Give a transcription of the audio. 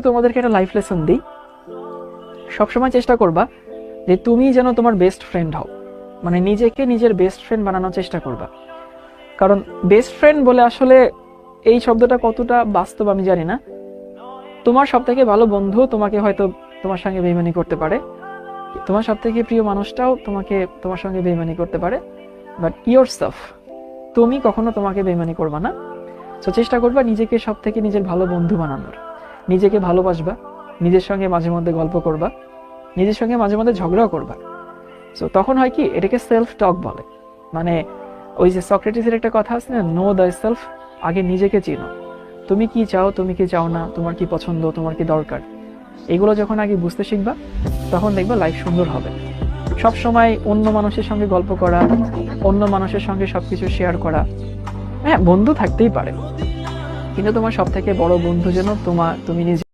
তোমাদেরকে একটা life lesson দিই, সবসময় চেষ্টা করবা যে তুমি যেন তোমার বেস্ট ফ্রেন্ড হও, মানে নিজেকে নিজের বেস্ট ফ্রেন্ড বানানোর চেষ্টা করবা। কারণ বেস্ট ফ্রেন্ড বলে আসলে এই শব্দটা কতটা বাস্তব আমি জানি না। তোমার সব থেকে ভালো বন্ধু তোমাকে হয়তো তোমার সঙ্গে বেইমানি করতে পারে, তোমার সব থেকে প্রিয় মানুষটাও তোমার সঙ্গে বেইমানি করতে পারে, বাট ইয়োরসেলফ, তুমি কখনো তোমাকে বেইমানি করবা না। তো চেষ্টা করবা নিজেকে সব থেকে নিজের ভালো বন্ধু বানানোর, নিজেকে ভালোবাসবা, নিজের সঙ্গে মাঝে মধ্যে গল্প করবা, নিজের সঙ্গে মাঝে মধ্যে ঝগড়াও করবা। সো তখন হয় কি, এটাকে সেলফ টক বলে। মানে ওই যে সক্রেটিসের একটা কথা আছে না, নো দ্য সেলফ, আগে নিজেকে চিনো, তুমি কি চাও, তুমি কি চাও না, তোমার কি পছন্দ, তোমার কি দরকার, এগুলো যখন আগে বুঝতে শিখবা তখন দেখবা লাইফ সুন্দর হবে। সব সময় অন্য মানুষের সঙ্গে গল্প করা, অন্য মানুষের সঙ্গে সবকিছু শেয়ার করা, হ্যাঁ বন্ধু থাকতেই পারে, কিন্তু তোমার সব থেকে বড় বন্ধু যেন তুমি নিজে।